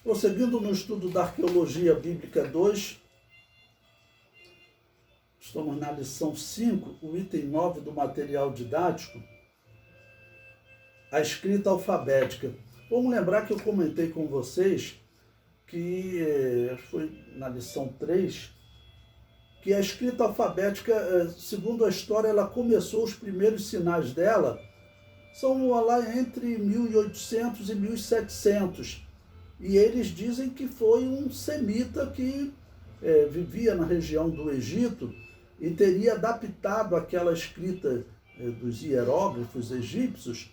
Prosseguindo no estudo da Arqueologia Bíblica 2, estamos na lição 5, o item 9 do material didático, a escrita alfabética. Vamos lembrar que eu comentei com vocês que foi na lição 3, que a escrita alfabética, segundo a história, ela começou, os primeiros sinais dela são lá entre 1800 e 1700. E eles dizem que foi um semita que vivia na região do Egito e teria adaptado aquela escrita dos hieróglifos egípcios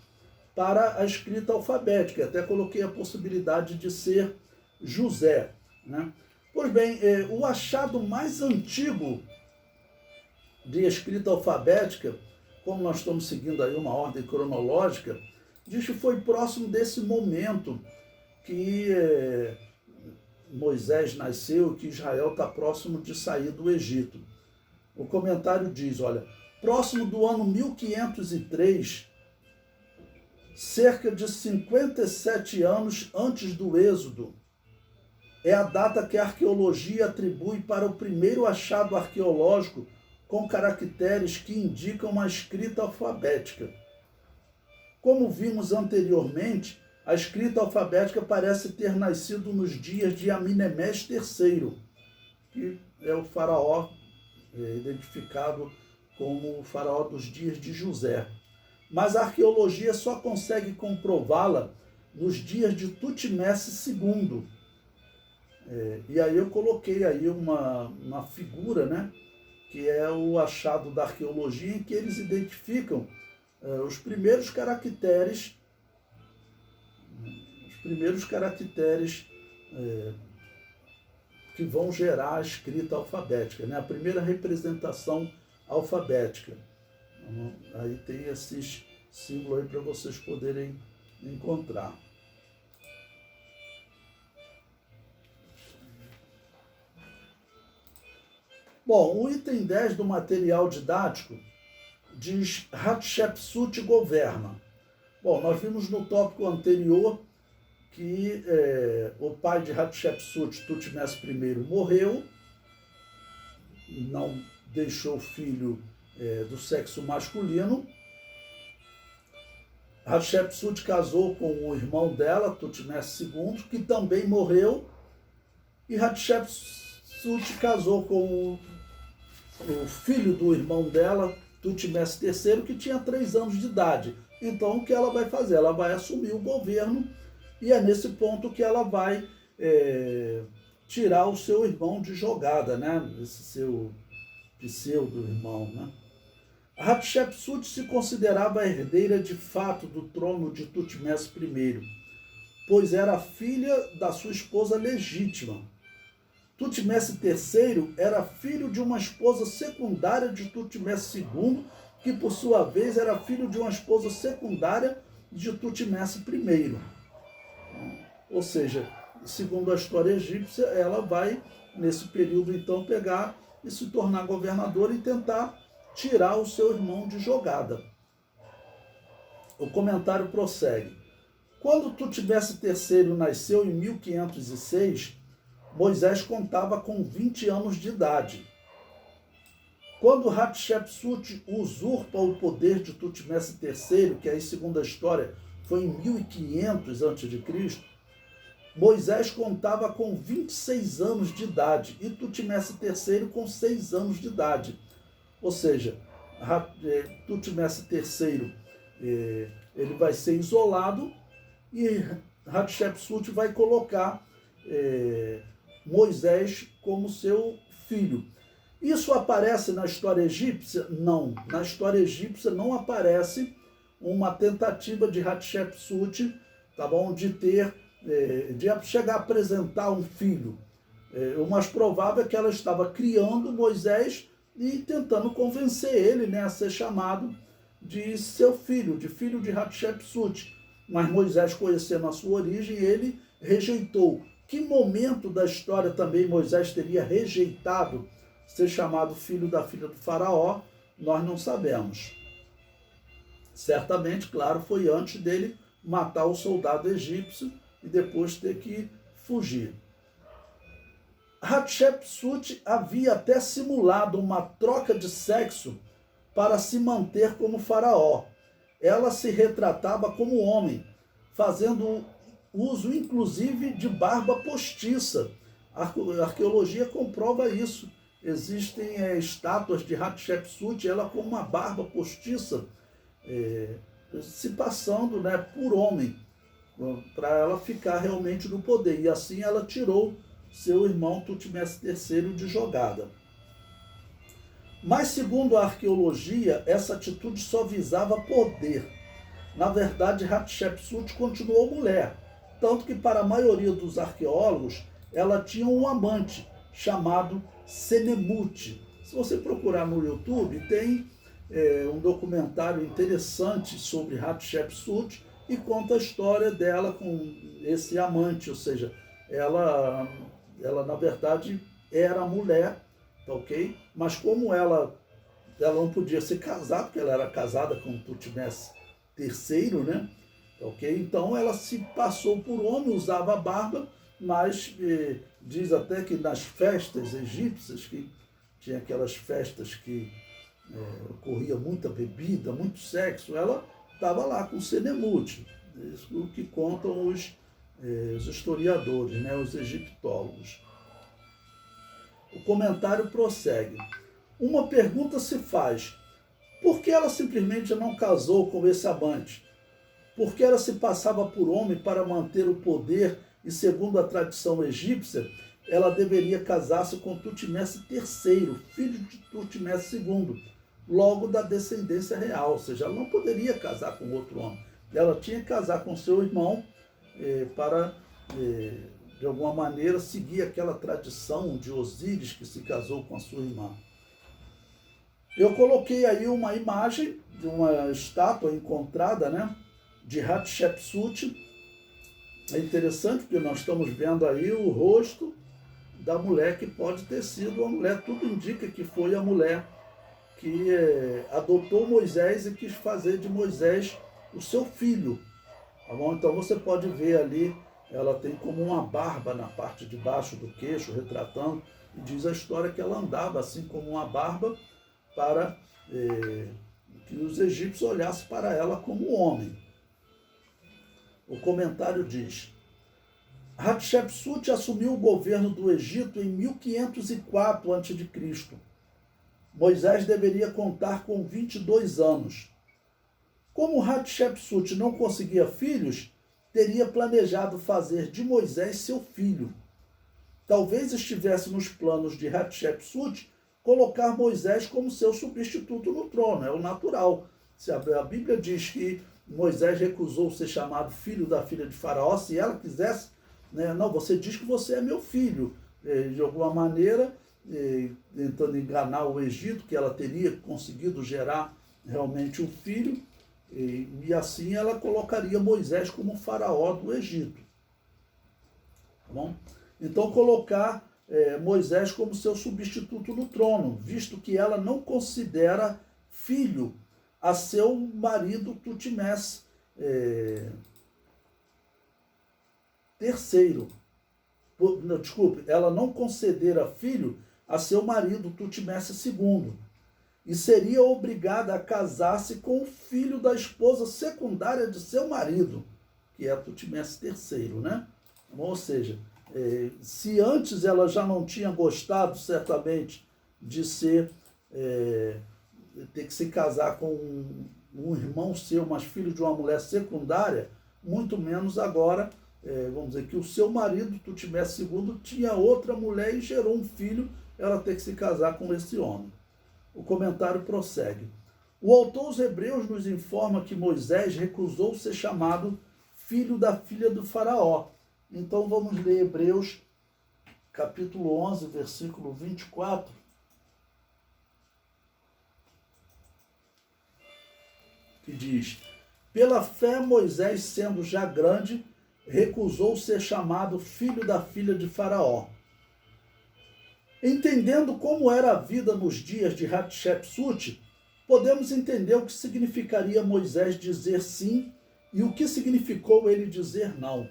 para a escrita alfabética. Até coloquei a possibilidade de ser José, né? Pois bem, o achado mais antigo de escrita alfabética, como nós estamos seguindo aí uma ordem cronológica, diz que foi próximo desse momento que Moisés nasceu, que Israel está próximo de sair do Egito. O comentário diz, olha, próximo do ano 1503, cerca de 57 anos antes do Êxodo, é a data que a arqueologia atribui para o primeiro achado arqueológico com caracteres que indicam a escrita alfabética. Como vimos anteriormente, a escrita alfabética parece ter nascido nos dias de Amenemés III, que é o faraó identificado como o faraó dos dias de José. Mas a arqueologia só consegue comprová-la nos dias de Tutmés II. E aí eu coloquei aí uma figura, né, que é o achado da arqueologia, em que eles identificam os primeiros caracteres que vão gerar a escrita alfabética, né? A primeira representação alfabética. Aí tem esses símbolos aí para vocês poderem encontrar. Bom, o item 10 do material didático diz Hatshepsut governa. Bom, nós vimos no tópico anterior que o pai de Hatshepsut, Tutmés I, morreu, não deixou filho do sexo masculino. Hatshepsut casou com o irmão dela, Tutmés II, que também morreu, e Hatshepsut casou com o filho do irmão dela, Tutmés III, que tinha 3 anos de idade. Então, o que ela vai fazer? Ela vai assumir o governo, e é nesse ponto que ela vai tirar o seu irmão de jogada, né? Esse seu pseudo-irmão, né? Hatshepsut se considerava a herdeira de fato do trono de Tutmés I, pois era filha da sua esposa legítima. Tutmés III era filho de uma esposa secundária de Tutmés II, que por sua vez era filho de uma esposa secundária de Tutmés I. Ou seja, segundo a história egípcia, ela vai, nesse período então, pegar e se tornar governadora e tentar tirar o seu irmão de jogada. O comentário prossegue. Quando Tutmés III nasceu em 1506, Moisés contava com 20 anos de idade. Quando Hatshepsut usurpa o poder de Tutmés III, que aí, segundo a história, foi em 1500 a.C., Moisés contava com 26 anos de idade e Tutmés III com 6 anos de idade. Ou seja, Tutmés III ele vai ser isolado e Hatshepsut vai colocar Moisés como seu filho. Isso aparece na história egípcia? Não. Na história egípcia não aparece uma tentativa de Hatshepsut, tá bom, de chegar a apresentar um filho. O mais provável é que ela estava criando Moisés e tentando convencer ele, né, a ser chamado de seu filho, de filho de Hatshepsut. Mas Moisés, conhecendo a sua origem, ele rejeitou. Que momento da história também Moisés teria rejeitado ser chamado filho da filha do faraó? Nós não sabemos. Certamente, claro, foi antes dele matar o soldado egípcio e depois ter que fugir. Hatshepsut havia até simulado uma troca de sexo para se manter como faraó. Ela se retratava como homem, fazendo uso inclusive de barba postiça. A arqueologia comprova isso. Existem estátuas de Hatshepsut, ela com uma barba postiça, se passando, né, por homem, para ela ficar realmente no poder. E assim ela tirou seu irmão Tutmés III de jogada. Mas, segundo a arqueologia, essa atitude só visava poder. Na verdade, Hatshepsut continuou mulher, tanto que para a maioria dos arqueólogos, ela tinha um amante chamado Senemut. Se você procurar no YouTube, tem um documentário interessante sobre Hatshepsut e conta a história dela com esse amante, ou seja, ela na verdade era mulher, tá ok? Mas como ela não podia se casar, porque ela era casada com Tutmés III, né? Tá ok? Então ela se passou por homem, usava barba, mas diz até que nas festas egípcias, que tinha aquelas festas que ocorria muita bebida, muito sexo, ela estava lá com Senemut. Isso é o que contam os historiadores, né, os egiptólogos. O comentário prossegue. Uma pergunta se faz: por que ela simplesmente não casou com esse amante? Por que ela se passava por homem para manter o poder e, segundo a tradição egípcia, ela deveria casar-se com Tutmés III, filho de Tutmés II, logo da descendência real, ou seja, ela não poderia casar com outro homem. Ela tinha que casar com seu irmão para, de alguma maneira, seguir aquela tradição de Osíris que se casou com a sua irmã. Eu coloquei aí uma imagem de uma estátua encontrada, né, de Hatshepsut. É interessante porque nós estamos vendo aí o rosto da mulher que pode ter sido a mulher. Tudo indica que foi a mulher que adotou Moisés e quis fazer de Moisés o seu filho. Tá bom? Então você pode ver ali, ela tem como uma barba na parte de baixo do queixo, retratando, e diz a história que ela andava assim como uma barba para que os egípcios olhassem para ela como homem. O comentário diz: Hatshepsut assumiu o governo do Egito em 1504 a.C. Moisés deveria contar com 22 anos. Como Hatshepsut não conseguia filhos, teria planejado fazer de Moisés seu filho. Talvez estivesse nos planos de Hatshepsut colocar Moisés como seu substituto no trono, é o natural. Se a Bíblia diz que Moisés recusou ser chamado filho da filha de Faraó, se ela quisesse, né, não, você diz que você é meu filho, de alguma maneira, tentando enganar o Egito, que ela teria conseguido gerar realmente um filho, e assim ela colocaria Moisés como faraó do Egito. Tá bom? Então colocar Moisés como seu substituto no trono, visto que ela não considera filho a seu marido Tutmés III. Desculpe, ela não concedera filho a seu marido Tutmés II, e seria obrigada a casar-se com o filho da esposa secundária de seu marido, que é Tutmés III, né? Ou seja, se antes ela já não tinha gostado, certamente, de ter que se casar com um irmão seu, mas filho de uma mulher secundária, muito menos agora, vamos dizer, que o seu marido, Tutmés II, tinha outra mulher e gerou um filho, ela ter que se casar com esse homem. O comentário prossegue. O autor aos Hebreus nos informa que Moisés recusou ser chamado filho da filha do faraó. Então vamos ler Hebreus capítulo 11, versículo 24. Que diz: pela fé Moisés, sendo já grande, recusou ser chamado filho da filha de Faraó. Entendendo como era a vida nos dias de Hatshepsut, podemos entender o que significaria Moisés dizer sim e o que significou ele dizer não.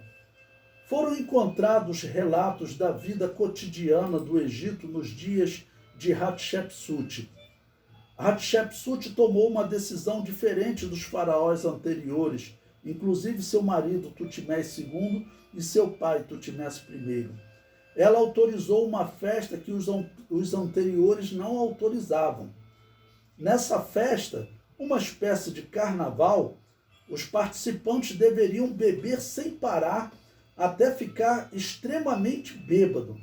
Foram encontrados relatos da vida cotidiana do Egito nos dias de Hatshepsut. Hatshepsut tomou uma decisão diferente dos faraós anteriores, inclusive seu marido Tutmés II e seu pai Tutmés I. Ela autorizou uma festa que os anteriores não autorizavam. Nessa festa, uma espécie de carnaval, os participantes deveriam beber sem parar até ficar extremamente bêbado.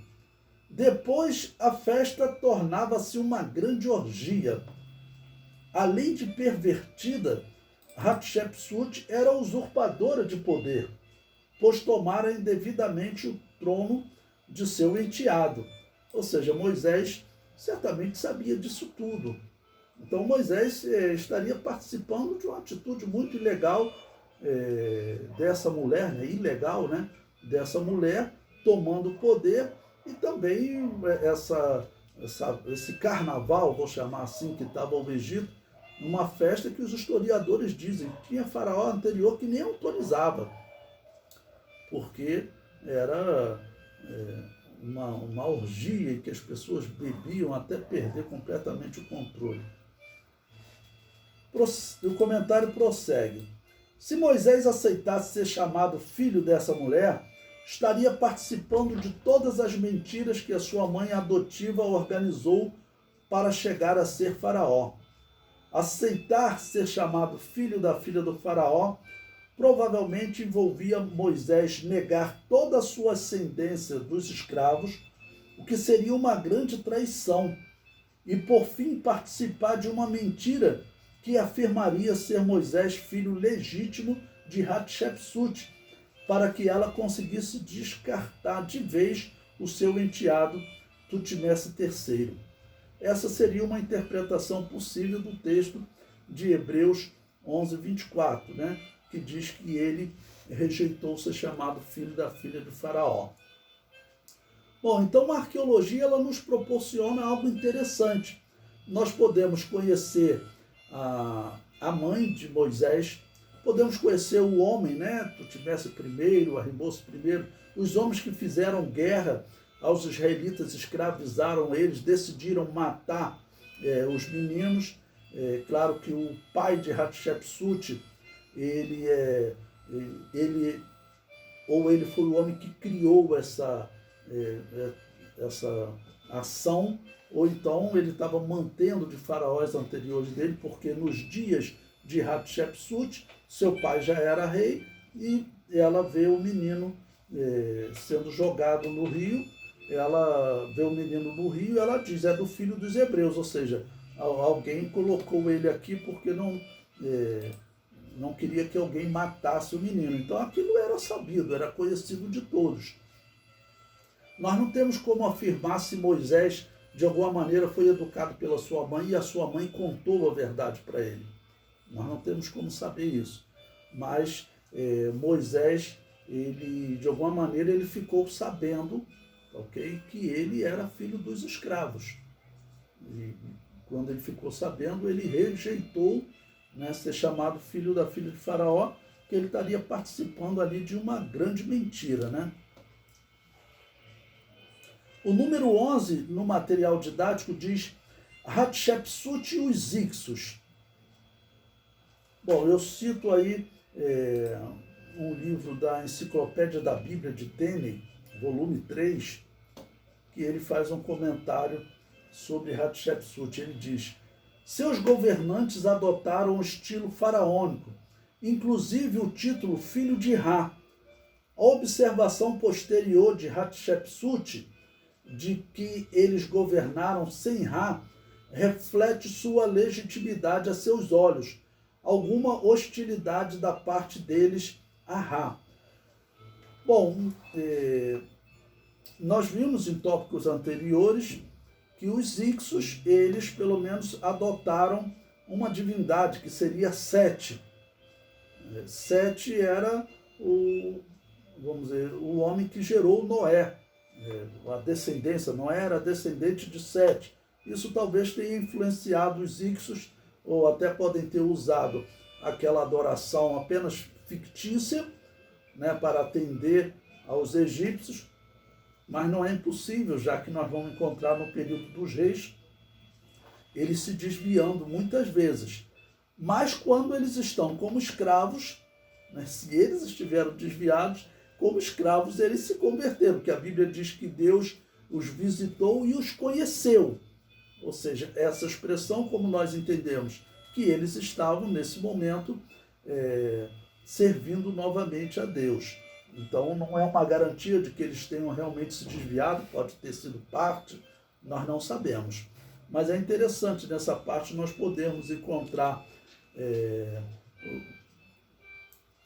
Depois, a festa tornava-se uma grande orgia. Além de pervertida, Hatshepsut era usurpadora de poder, pois tomara indevidamente o trono de seu enteado. Ou seja, Moisés certamente sabia disso tudo. Então Moisés estaria participando de uma atitude muito ilegal dessa mulher, né? Ilegal, né? Dessa mulher tomando poder, e também esse carnaval, vou chamar assim, que estava no Egito, uma festa que os historiadores dizem que tinha faraó anterior que nem autorizava, porque era uma orgia em que as pessoas bebiam até perder completamente o controle. O comentário prossegue. Se Moisés aceitasse ser chamado filho dessa mulher, estaria participando de todas as mentiras que a sua mãe adotiva organizou para chegar a ser faraó. Aceitar ser chamado filho da filha do faraó provavelmente envolvia Moisés negar toda a sua ascendência dos escravos, o que seria uma grande traição, e por fim participar de uma mentira que afirmaria ser Moisés filho legítimo de Hatshepsut, para que ela conseguisse descartar de vez o seu enteado Tutmés III. Essa seria uma interpretação possível do texto de Hebreus 11, 24, né? Que diz que ele rejeitou ser chamado filho da filha do faraó. Bom, então a arqueologia ela nos proporciona algo interessante. Nós podemos conhecer a mãe de Moisés, podemos conhecer o homem, né? Tutmés I, Ahimose I, os homens que fizeram guerra aos israelitas, escravizaram eles, decidiram matar os meninos. Claro que o pai de Hatshepsut, ele foi o homem que criou essa ação, ou então ele estava mantendo de faraós anteriores dele, porque nos dias de Hatshepsut, seu pai já era rei, e ela vê o menino sendo jogado no rio. Ela vê o menino no rio e ela diz, é do filho dos hebreus, ou seja, alguém colocou ele aqui porque não queria que alguém matasse o menino. Então aquilo era sabido, era conhecido de todos. Nós não temos como afirmar se Moisés, de alguma maneira, foi educado pela sua mãe e a sua mãe contou a verdade para ele. Nós não temos como saber isso. Mas Moisés, ele, de alguma maneira, ele ficou sabendo, que ele era filho dos escravos. E quando ele ficou sabendo, ele rejeitou, né, ser chamado filho da filha de Faraó, que ele estaria participando ali de uma grande mentira, né? O número 11, no material didático, diz Hatshepsut e os Ixos. Bom, eu cito aí um livro da Enciclopédia da Bíblia de Tenney, volume 3, que ele faz um comentário sobre Hatshepsut. Ele diz: seus governantes adotaram o estilo faraônico, inclusive o título filho de Ra. A observação posterior de Hatshepsut de que eles governaram sem Ra reflete sua legitimidade a seus olhos, alguma hostilidade da parte deles a Ra. Bom, nós vimos em tópicos anteriores que os Ixos, eles pelo menos adotaram uma divindade que seria Sete. Sete era o homem que gerou Noé. A descendência, Noé era descendente de Sete. Isso talvez tenha influenciado os Ixos, ou até podem ter usado aquela adoração apenas fictícia, né, para atender aos egípcios, mas não é impossível, já que nós vamos encontrar no período dos reis, eles se desviando muitas vezes. Mas quando eles estão como escravos, né, se eles estiveram desviados, como escravos eles se converteram, porque a Bíblia diz que Deus os visitou e os conheceu. Ou seja, essa expressão, como nós entendemos, que eles estavam nesse momento servindo novamente a Deus. Então não é uma garantia de que eles tenham realmente se desviado, pode ter sido parte, nós não sabemos. Mas é interessante nessa parte nós podemos encontrar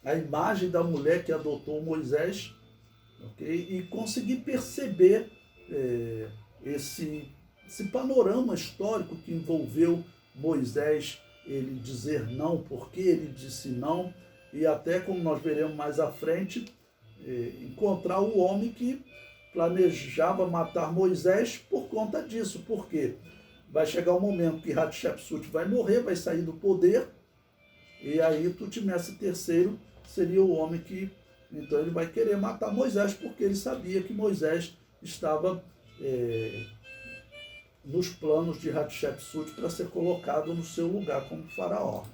a imagem da mulher que adotou Moisés, okay? E conseguir perceber esse panorama histórico que envolveu Moisés, ele dizer não, porque ele disse não, e até, como nós veremos mais à frente, encontrar o homem que planejava matar Moisés por conta disso. Por quê? Vai chegar um momento que Hatshepsut vai morrer, vai sair do poder, e aí Tutmés III seria o homem que, então ele vai querer matar Moisés, porque ele sabia que Moisés estava nos planos de Hatshepsut para ser colocado no seu lugar como faraó.